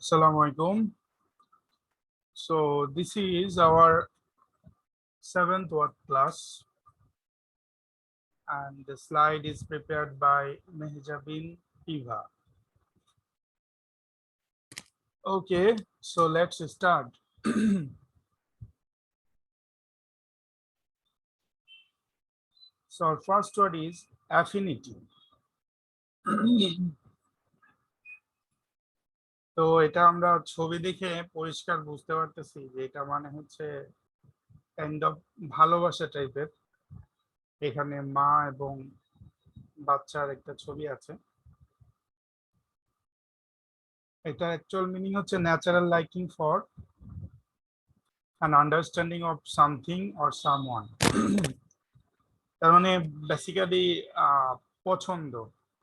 Assalamu alaikum. So this is our 7th word class, and the slide is prepared by Mehjabin Eva. Okay, so let's start. So our first word is affinity. তো এটা আমরা ছবি দেখে পরিষ্কার বুঝতে পারতেছি যে এটা মানে হচ্ছে কাইন্ড অফ ভালোবাসা টাইপের। এখানে মা এবং বাচ্চার একটা ছবি আছে। এটা অ্যাকচুয়াল মিনিং হচ্ছে natural liking for an understanding of something or someone. তার মানে বেসিক্যালি পছন্দ,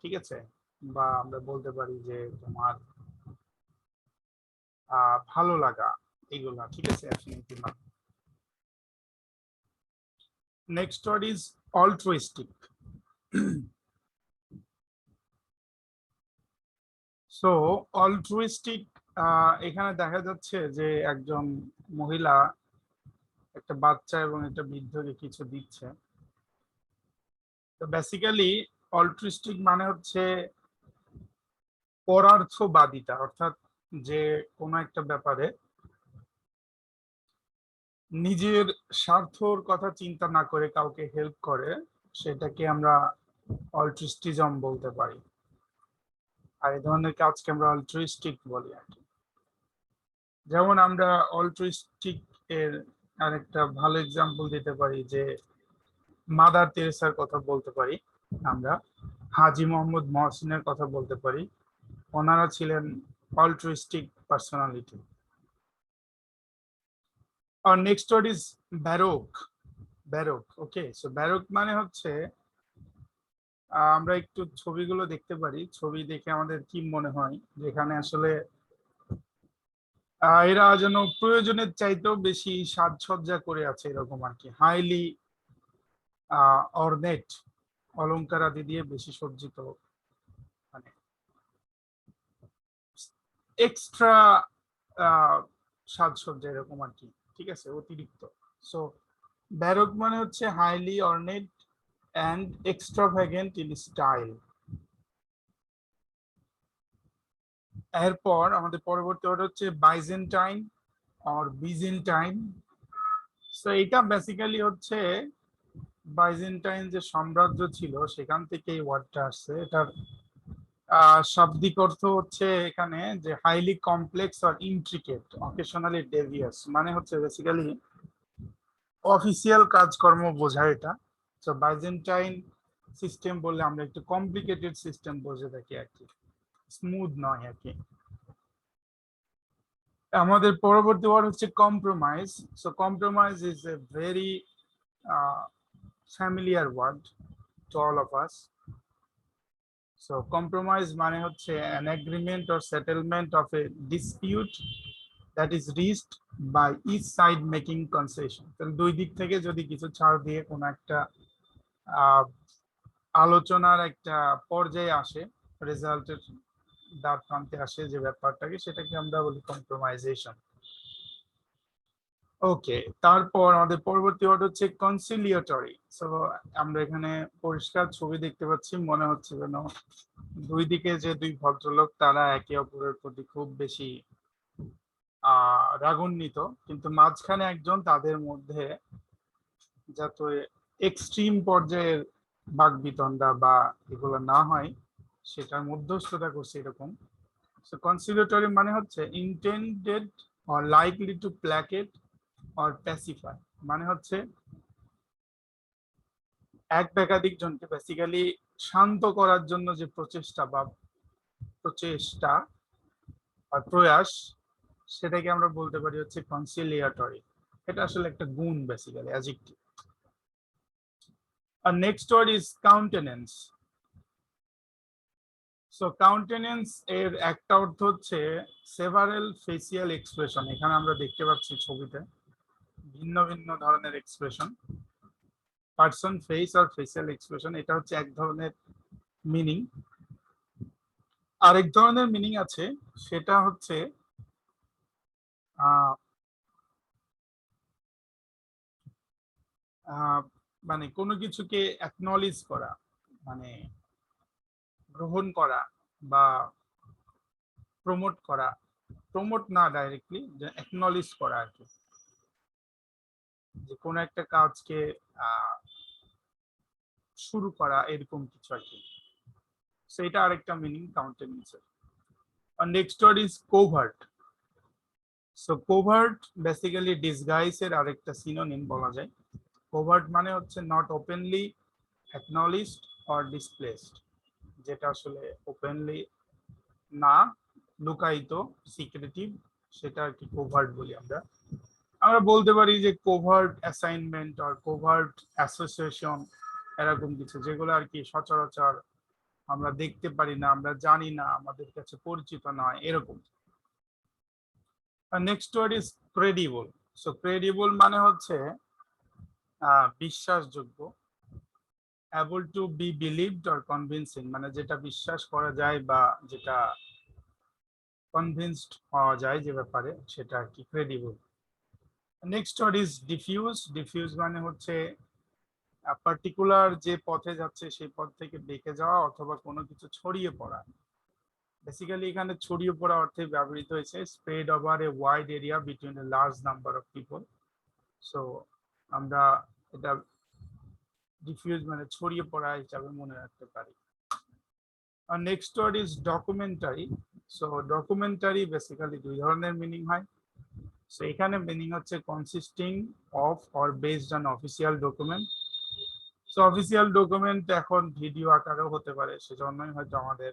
ঠিক আছে, বা আমরা বলতে পারি যে তোমার ভালো লাগা, এগুলা, ঠিক আছে। Next word is altruistic. So altruistic, এখানে দেখা যাচ্ছে যে একজন মহিলা একটা বাচ্চা এবং একটা বৃদ্ধকে কিছু দিচ্ছে। তো বেসিক্যালি অল্ট্রুইস্টিক মানে হচ্ছে পরার্থবাদিতা, অর্থাৎ যে কোনো একটা ব্যাপারে নিজের স্বার্থর কথা চিন্তা না করে কাউকে হেল্প করে, সেটাকে আমরা অল্ট্রুইস্টিজম বলতে পারি। আর এই ধরনের কাজকে আমরা অল্ট্রুইস্টিক বলি আর কি। যেমন আমরা অল্ট্রুইস্টিক এর আরেকটা ভালো এক্সাম্পল দিতে পারি যে মাদার তেরেসার কথা বলতে পারি, আমরা হাজী মোহাম্মদ মহসিনের কথা বলতে পারি। ওনারা ছিলেন অল্ট্রুইস্টিক পার্সোনালিটি। আর next word is baroque. Baroque, okay. So baroque মানে হচ্ছে, আমরা একটু ছবিগুলো দেখতে পারি, ছবি দেখে আমাদের কি মনে হয় যেখানে আসলে এরা যেন প্রয়োজনের চাইতেও বেশি সাজসজ্জা করে আছে, এরকম আর কি। হাইলি অর্নেট, অলংকার আদি দিয়ে বেশি সজ্জিত, মানে এক্সট্রা সাজসজ্জা এরকম আর কি, ঠিক আছে, অতিরিক্ত। সো ব্যারোক মানে হচ্ছে highly ornate and extravagant in style. এরপর আমাদের পরবর্তী ওয়ার্ড হচ্ছে বাইজেন্টাইন অর বিজেন্টাইন। সো এটা বেসিক্যালি হচ্ছে বাইজেন্টাইন যে সাম্রাজ্য ছিল সেখান থেকে এই ওয়ার্ডটা আসছে। এটার শাব্দিক অর্থ হচ্ছে এখানে যে highly complex or intricate, occasionally devious, মানে হচ্ছে বেসিক্যালি অফিসিয়াল কাজকর্ম বোঝায় এটা। সো বাইজেন্টাইন সিস্টেম বললে আমরা একটু কমপ্লিকেটেড সিস্টেম বুঝে থাকি আর কি, স্মুথ নয় আর কি। আমাদের পরবর্তী ওয়ার্ড হচ্ছে compromise. So compromise is a very familiar word to all of us. So compromise মানে হচ্ছে an agreement or settlement of a dispute that is reached by each side making concession. তাহলে দুই দিক থেকে যদি কিছু ছাড় দিয়ে কোনো একটা আলোচনার একটা পর্যায়ে আসে, রেজাল্টের দ্বার প্রান্তে আসে যে ব্যাপারটাকে, সেটাকে আমরা বলি কম্প্রোমাইজেশন। ওকে, তারপর আমাদের পরবর্তী ওয়ার্ড হচ্ছে কনসিলিয়েটরি। সো আমরা এখানে পরিষ্কার ছবি দেখতে পাচ্ছি, মনে হচ্ছে যেন দুই দিকে যে দুই ভদ্রলোক তারা একে অপরের প্রতি খুব বেশি রাগান্বিত, কিন্তু মাঝখানে একজন তাদের মধ্যে যাতে এক্সট্রিম পর্যায়ের বাকবিতণ্ডা বা এগুলো না হয় সেটার মধ্যস্থতা করছে এরকম। সো কনসিলিয়েটরি মানে হচ্ছে intended or likely to placate or pacify, মানে হচ্ছে এক বা একাধিক জনকে বেসিক্যালি শান্ত করার জন্য যে প্রচেষ্টা বা প্রয়াস, সেটাকে আমরা বলতে পারি হচ্ছে কনসিলিয়েটরি। এটা আসলে একটা গুণ, বেসিক্যালি অ্যাডজেক্টিভ। আর next word is countenance. So countenance এর একটা অর্থ হচ্ছে সেভারেল ফেসিয়াল এক্সপ্রেশন। এখানে আমরা দেখতে পাচ্ছি ছবিতে ভিন্ন ভিন্ন ধরনের এক্সপ্রেশন, পার্সন ফেস আর ফেসিয়াল এক্সপ্রেশন, এটা হচ্ছে এক ধরনের মিনিং। আরেক ধরনের মিনিং আছে, সেটা হচ্ছে মানে কোনো কিছুকে অ্যাকনলেজ করা, মানে গ্রহণ করা বা প্রমোট করা, প্রমোট না ডাইরেক্টলি, যে অ্যাকনলেজ করা আর কি, যে কোনো একটা কাজকে শুরু করা এরকম কিছু আর কি। সেটা আরেকটা মিনিং কাউন্টেন্সের। আর next word is covert. So covert basically disguise এর আরেকটা সিনোনিম বলা যায়। কোভার্ট মানে হচ্ছে not openly acknowledged or displaced, যেটা আসলে ওপেনলি না, লুকায়িত, সিক্রেটিভ, সেটা আর কি কোভার্ট বলি আমরা। আমরা বলতে পারি যে কোভার্ট অ্যাসাইনমেন্ট আর কোভার্ট অ্যাসোসিয়েশন, এরকম কিছু যেগুলো আর কি সচরাচর আমরা দেখতে পারি না, আমরা জানি না, আমাদের কাছে পরিচিত নয়, এরকম। Next word is credible. So credible মানে হচ্ছে বিশ্বাসযোগ্য, able to be believed or convincing, মানে যেটা বিশ্বাস করা যায় বা যেটা কনভিন্সড হওয়া যায় যে ব্যাপারে, সেটা আর কি credible. Next word is diffuse. Diffuse মানে হচ্ছে পার্টিকুলার যে পথে যাচ্ছে সেই পথ থেকে বেঁকে যাওয়া অথবা কোনো কিছু ছড়িয়ে পড়া। বেসিক্যালি এখানে ছড়িয়ে পড়া অর্থে ব্যবহৃত হয়েছে spread over a wide area between a large number of people. So আমরা এটা ডিফিউজ মানে ছড়িয়ে পড়া হিসাবে মনে রাখতে পারি। আর next word is documentary. So documentary basically দুই ধরনের মিনিং হয়। সো এখানে মিনিং হচ্ছে consisting of or based on official document. So official document এখন ভিডিও আকারেও হতে পারে, সেজন্যই হয়তো আমাদের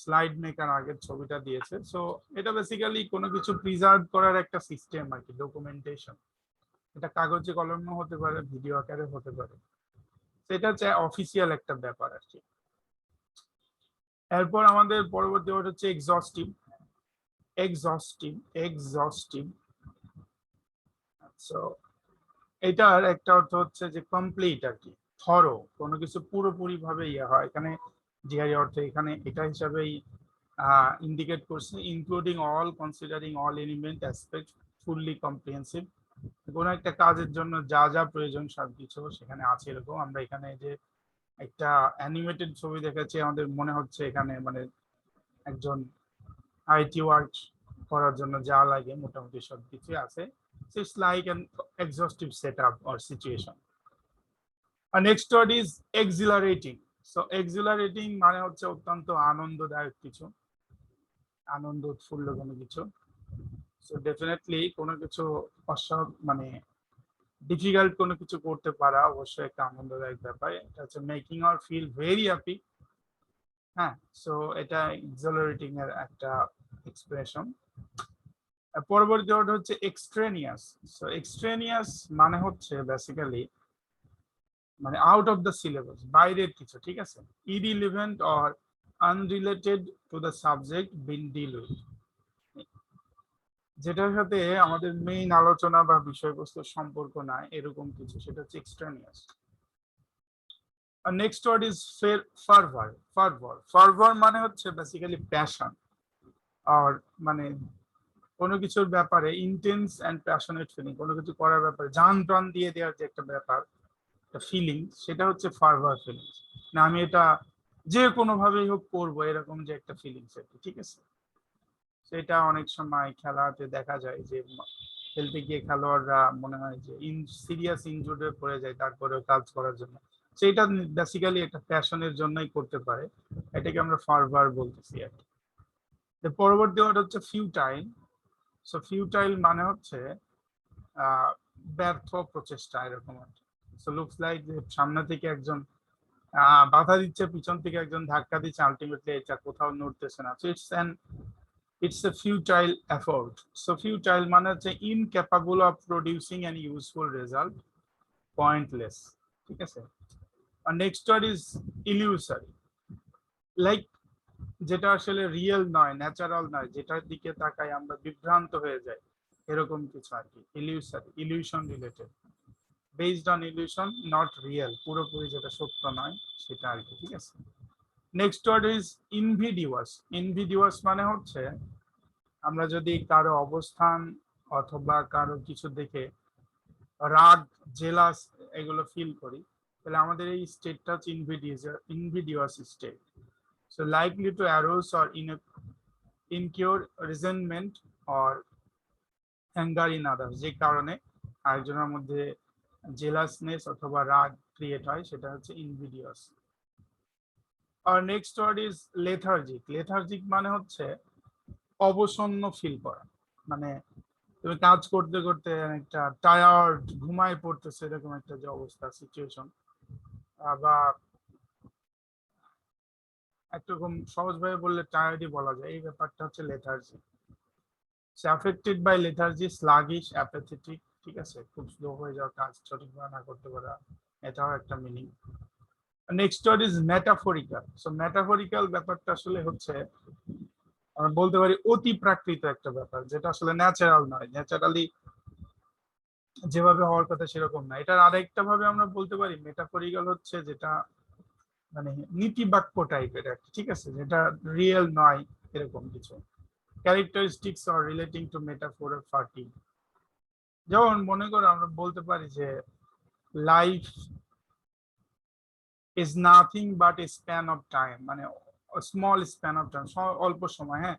স্লাইড মেকার আগের ছবিটা দিয়েছে। সো এটা বেসিক্যালি কোনো কিছু প্রিজার্ভ করার একটা সিস্টেম আর কি, ডকুমেন্টেশন। এটা কাগজে কলমে হতে পারে, ভিডিও আকারে হতে পারে, সেটা হচ্ছে অফিসিয়াল একটা ব্যাপার আর কি। এরপর আমাদের পরবর্তী ওয়ার্ড হচ্ছে এক্সস্টিভ। এক্সস্টিভ, এক্সস্টিভ। সো এটার একটা অর্থ হচ্ছে যে কমপ্লিট আর কি, থরো, কোনো কিছু পুরোপুরি ভাবে ইয়ে হয়। এখানে জিআই অর্থে এখানে এটা হিসাবেই ইন্ডিকেট করছে, including all, considering all element aspect, fully comprehensive. কোনো একটা কাজের জন্য যা যা প্রয়োজন সবকিছু সেখানে আছে, এরকম। আমরা এখানে যে একটা অ্যানিমেটেড ছবি দেখাচ্ছি, আমাদের মনে হচ্ছে এখানে মানে একজন আইটি ওয়ার্ক করার জন্য যা লাগে মোটামুটি সবকিছু আছে। It's like an exhaustive setup or situation. And next word is exhilarating. So exhilarating মানে হচ্ছে অত্যন্ত আনন্দদায়ক কিছু, আনন্দ উৎফুল্ল কোনো কিছু। সো ডেফিনেটলি কোনো কিছু মানে ডিফিকাল্ট কোনো কিছু করতে পারা অবশ্যই একটা আনন্দদায়ক ব্যাপার। এটা হচ্ছে making or feel very happy. হ্যাঁ, সো এটা এক্সিলারেটিং এর একটা এক্সপ্রেশন। পরবর্তী ওয়ার্ড হচ্ছে এক্সট্রেনিয়াস। সো এক্সট্রেনিয়াস মানে হচ্ছে বেসিক্যালি মানে আউট অফ দ্য সিলেবাস, বাইরের কিছু, ঠিক আছে, irrelevant or unrelated to the subject been deal with, যেটার সাথে আমাদের মেইন আলোচনা বা বিষয়বস্তুর সম্পর্ক নাই, এরকম কিছু, সেটা হচ্ছে এক্সট্রেনিয়াস। আর নেক্সট ওয়ার্ড ইজ ফারভার। ফারভার, ফারভার মানে হচ্ছে বেসিক্যালি প্যাশন, আর মানে কোনো কিছুর ব্যাপারে ইন্টেন্স অ্যান্ড প্যাশনেট ফিলিং, কোনো কিছু করার ব্যাপারে জান প্রাণ দিয়ে দেওয়ার যে একটা ব্যাপার, একটা ফিলিং, সেটা হচ্ছে ফারভার ফিলিংস। না আমি এটা যে কোনো ভাবেই হোক করবো, এরকম যে একটা ফিলিংস আর কি, ঠিক আছে। সেটা অনেক সময় খেলাতে দেখা যায় যে খেলতে গিয়ে খেলোয়াড়রা মনে হয় যে সিরিয়াস ইনজুর্ডে পড়ে যায় তারপরেও কাজ করার জন্য, সেটা বেসিক্যালি একটা প্যাশনের জন্যই করতে পারে, এটাকে আমরা ফারভার বলতেছি আর কি। পরবর্তী ওয়ার্ড হচ্ছে ফিউটাইল। সো ফিউটাইল মানে হচ্ছে ব্যর্থ প্রচেষ্টা, এরকম আর কি। সো লুকস লাইক যে সামনে থেকে একজন বাধা দিচ্ছে, পিছন থেকে একজন ধাক্কা দিচ্ছে, আলটিমেটলি এটা কোথাও নড়তেছে না। So it's a futile effort. So futile মানে হচ্ছে incapable of producing an useful result, pointless, ঠিক আছে। আর next word is illusory, like যেটা আসলে রিয়েল নয়, ন্যাচারাল নয়, যেটার দিকে তাকাই আমরা বিভ্রান্ত হয়ে যাই, এরকম কিছু আর কি। illusory, illusion related, based on illusion, not real, পুরোপুরি যেটা সত্য নয় সেটা আর কি, ঠিক আছে। Next word is invidious. Invidious মানে হচ্ছে আমরা যদি কারো অবস্থান অথবা কারো কিছু দেখে রাগ, জেলাস এগুলো ফিল করি, তাহলে আমাদের এই স্টেটটা হচ্ছে invidious state. So likely to arouse or incur resentment or anger in others, যে কারণে আরেকজনের মধ্যে জেলাসনেস অথবা রাগ ক্রিয়েট হয়, সেটা হচ্ছে ইনভিডিয়াস। আর next word is lethargic. Lethargic মানে হচ্ছে অবসন্ন ফিল করা, মানে তুমি কাজ করতে করতে একটা টায়ার্ড, ঘুমায় পড়তেছে, এরকম একটা যে অবস্থা, সিচুয়েশন, বা একরকম সহজভাবে বললে টায়ার্ডই বলা যায়, এই ব্যাপারটা হচ্ছে lethargy. Affected by lethargy, sluggish, apathetic, ঠিক আছে, খুব স্লো হয়ে যাওয়া, কাজ সঠিকভাবে না করতে পারা, এটাও একটা meaning. Next word is metaphorical. So metaphorical ব্যাপারটা আসলে হচ্ছে আমরা বলতে পারি অতি প্রাকৃত একটা ব্যাপার, যেটা আসলে ন্যাচারাল নয়, ন্যাচারালি যেভাবে হওয়ার কথা সেরকম না। এটার আরেকটা ভাবে আমরা বলতে পারি মেটাফরিক্যাল হচ্ছে যেটা মানে নীতি বাক্য টাইপের একটা, ঠিক আছে, যেটা রিয়েল নয় এরকম কিছু। Characteristics or relating to metaphor or forty, যেমন মনে করো আমরা বলতে পারি যে life is nothing but a span of time, মানে স্মল স্প্যান অফ টাইম, অল্প সময়। হ্যাঁ,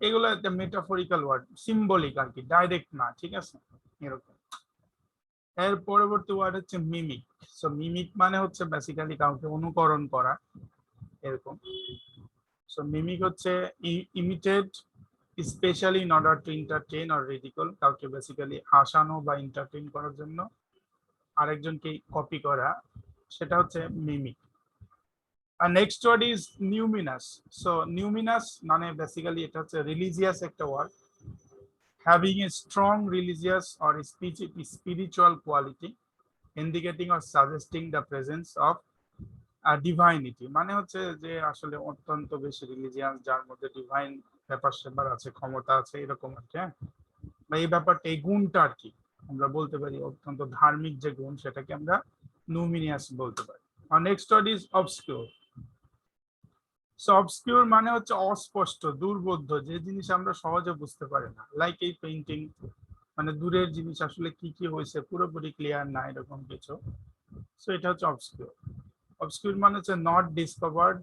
এগুলো একটা মেটাফরিক্যাল ওয়ার্ড, সিম্বলিক আর কি, ডাইরেক্ট না, ঠিক আছে, এরকম। এর পরবর্তী ওয়ার্ড হচ্ছে মিমিক। সো মিমিক মানে হচ্ছে বেসিক্যালি কাউকে অনুকরণ করা, এরকম। সো মিমিক হচ্ছে imitate specially in order to entertain or ridicule, কাউকে বেসিক্যালি হাসানো বা এন্টারটেইন করার জন্য আরেকজনকে কপি করা, সেটা হচ্ছে মিমিক। আর next word is numinous. So numinous মানে বেসিক্যালি এটা হচ্ছে রিলিজিয়াস একটা word, having a strong religious or spiritual quality, indicating or suggesting the presence of divinity, মানে হচ্ছে যে আসলে অত্যন্ত বেশি রিলিজিয়াস, যার মধ্যে ডিভাইন ব্যাপার স্যাপার আছে, ক্ষমতা আছে, এরকম আর কি। হ্যাঁ, বা এই ব্যাপারটা, এই গুণটা আর কি আমরা বলতে পারি, অত্যন্ত ধার্মিক যে গুণ, সেটাকে আমরা নুমিনিয়াস বলতে পারি। আর next word is obscure. So obscure মানে হচ্ছে অস্পষ্ট, দুর্বোধ্য, যে জিনিস আমরা সহজে বুঝতে পারি না, লাইক এই পেইন্টিং, মানে দূরের জিনিস আসলে কি কি হয়েছে পুরোপুরি ক্লিয়ার না, এরকম কিছু। সো এটা হচ্ছে অবসকিউর। Obscure মানে হচ্ছে not discovered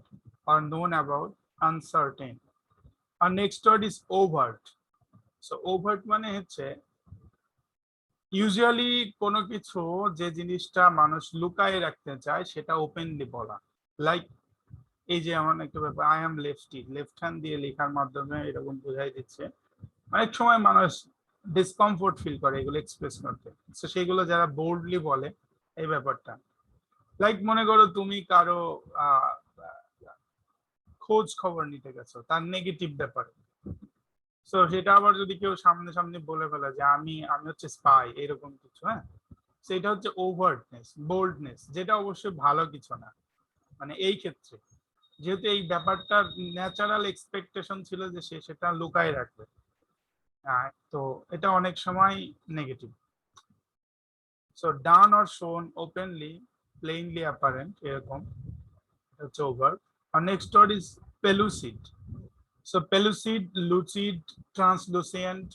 or known about, uncertain. আর next word is overt. So overt মানে হচ্ছে ইউজুয়ালি কোনো কিছু যে জিনিসটা মানুষ লুকায়ে রাখতে চায় সেটা ওপেনলি বলা, লাইক এই যে এমন একটা ব্যাপার, I am lefty, left hand দিয়ে লেখার মাধ্যমে এরকম বোঝাই দিচ্ছে। অনেক সময় মানুষ ডিসকমফোর্ট ফিল করে এগুলো এক্সপ্রেস করতে, তো সেগুলো যারা বোল্ডলি বলে, এই ব্যাপারটা। লাইক মনে করো তুমি কারো খোঁজ খবর নিতে গেছো তার নেগেটিভ ব্যাপারে, সো সেটা আবার যদি কেউ সামনে সামনে বলে ফেলে যে আমি আমি হচ্ছে স্পাই, এরকম কিছু, হ্যাঁ, সেটা হচ্ছে ওভার্টনেস, বোল্ডনেস, যেটা অবশ্যই ভালো কিছু না। মানে এই ক্ষেত্রে যেহেতু এই ব্যাপারটা ন্যাচারাল এক্সপেকটেশন ছিল যে সে সেটা লুকায় রাখবে, তো এটা অনেক সময় negative. So done or shown openly, plainly apparent, এরকম হচ্ছে ওভার। আর next word is pellucid. So pellucid, lucid, translucent,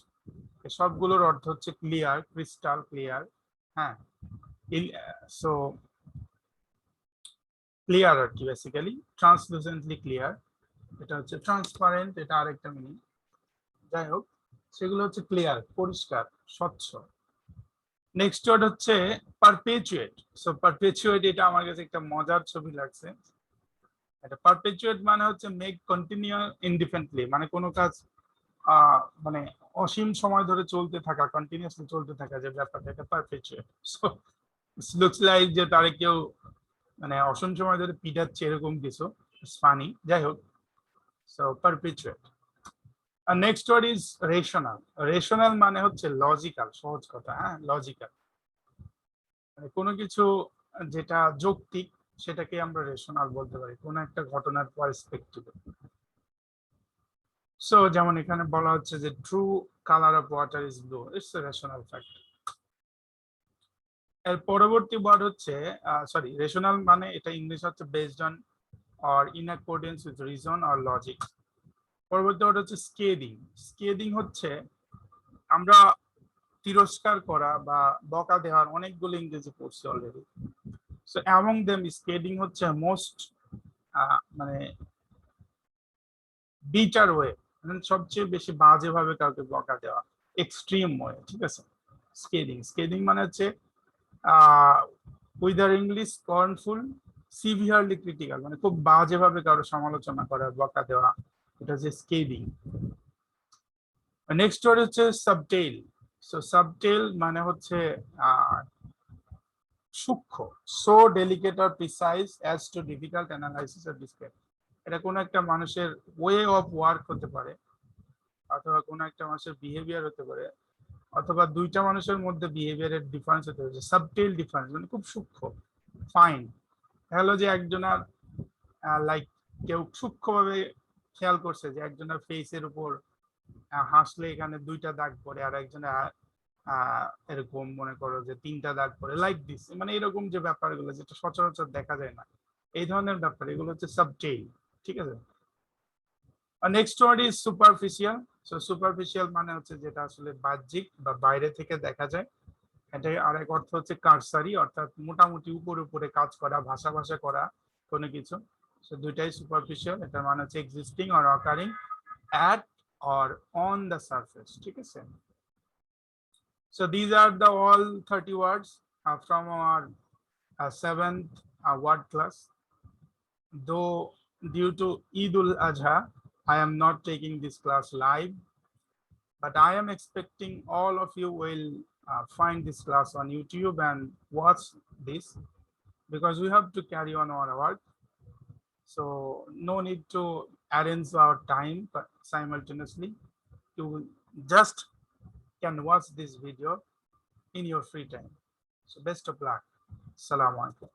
সবগুলোর অর্থ হচ্ছে ক্লিয়ার, ক্রিস্টাল ক্লিয়ার। হ্যাঁ, সো ক্লিয়ার আর কি, বেসিক্যালি ট্রান্সলুসেন্টলি ক্লিয়ার, এটা হচ্ছে ট্রান্সপারেন্ট, এটা আরেকটা মিনিং। যাই হোক, সেগুলো হচ্ছে ক্লিয়ার, পরিষ্কার, স্বচ্ছ। নেক্সট ওয়ার্ড হচ্ছে পারপেচুয়েট। সো পারপেচুয়েট, এটা আমার কাছে একটা মজার ছবি লাগছে। এটা পারপেচুয়েট মানে হচ্ছে মেক কন্টিনিউ ইনডিফারেন্টলি, মানে কোনো কাজ মানে অসীম সময় ধরে চলতে থাকা, কন্টিনিউয়াসলি চলতে থাকা, যে ব্যাপারটা, এটা পারপেচুয়েট। সো লুকস লাইক যে তারে কেউ মানে অসীম সময় ধরে পিটাচ্ছে, এরকম কিছু, ফানি। যাই হোক, সো পারপেচুয়েট। আর next word is rational. Rational মানে হচ্ছে লজিক্যাল, সহজ কথা, হ্যাঁ, লজিক্যাল, মানে কোনো কিছু যেটা যৌক্তিক সেটাকে আমরা রেশনাল বলতে পারি, কোনো একটা ঘটনার পার্সপেক্টিভে। সো যেমন এখানে বলা হচ্ছে যে true colour of water is blue, it's a rational fact. এর পরবর্তী ওয়ার্ড হচ্ছে সরি, রেশনাল মানে এটা ইংলিশ হচ্ছে based on or in accordance with reason or logic. পরবর্তী ওয়ার্ড হচ্ছে স্কেদিং। স্কেদিং হচ্ছে আমরা তিরস্কার করা বা বকা দেওয়ার অনেকগুলো ইংরেজি পড়ছি already. So among them skating হচ্ছে মোস্ট মানে বিটার ওয়ে, সবচেয়ে বেশি বাজেভাবে কাউকে বকা দেওয়া, এক্সট্রিম ওয়ে, ঠিক আছে। স্কেডিং স্কেডিং মানে হচ্ছে উইদার ইংলিশ স্কর্নফুল, সিভিয়ারলি ক্রিটিক্যাল, মানে খুব বাজেভাবে কারো সমালোচনা করা, বকা দেওয়া, এটা হচ্ছে স্কেডিং। নেক্সট ওয়ার্ড হচ্ছে সাবটেইল। সো সাবটেইল মানে হচ্ছে সূক্ষ্ম, so delicate or precise as to difficult analysis or describe. এটা কোনো একটা মানুষের ওয়ে অফ ওয়ার্ক হতে পারে, অথবা কোনো একটা মানুষের বিহেভিয়ার হতে পারে, অথবা দুইটা মানুষের মধ্যে বিহেভিয়ারের ডিফারেন্স হতে পারে, সাবটেইল ডিফারেন্স, মানে খুব সূক্ষ্ম, ফাইন। হলো যে একজনের লাইক কেউ সূক্ষ্মভাবে খেয়াল করছে যে একজনের ফেসের উপর হাসলে এখানে দুইটা দাগ পড়ে, আর একজনের এরকম মনে করো যে তিনটা দাগ পড়ে, লাইক দিস, মানে এরকম যে ব্যাপারগুলো যেটা সচরাচর দেখা যায় না, এই ধরনের ব্যাপার, এগুলো হচ্ছে সাবটেইল, ঠিক আছে। Next word is superficial. So superficial মানে হচ্ছে যেটা আসলে বাহ্যিক বা বাইরে থেকে দেখা যায়। এটা আরেক অর্থ হচ্ছে কারসারি, অর্থাৎ মোটামুটি উপরে উপরে কাজ করা, ভাষা ভাষা করা কোনো কিছু। সো দুইটাই সুপারফিশিয়াল। এটার মানে হচ্ছে existing or occurring at or on the surface, ঠিক আছে। So these are the all 30 words from our 7th word class. Though due to Eid ul-Adha, I am not taking this class live, but I am expecting all of you will find this class on YouTube and watch this, because we have to carry on our work. So no need to arrange our time simultaneously. You just can watch this video in your free time. So best of luck. Assalamu alaikum.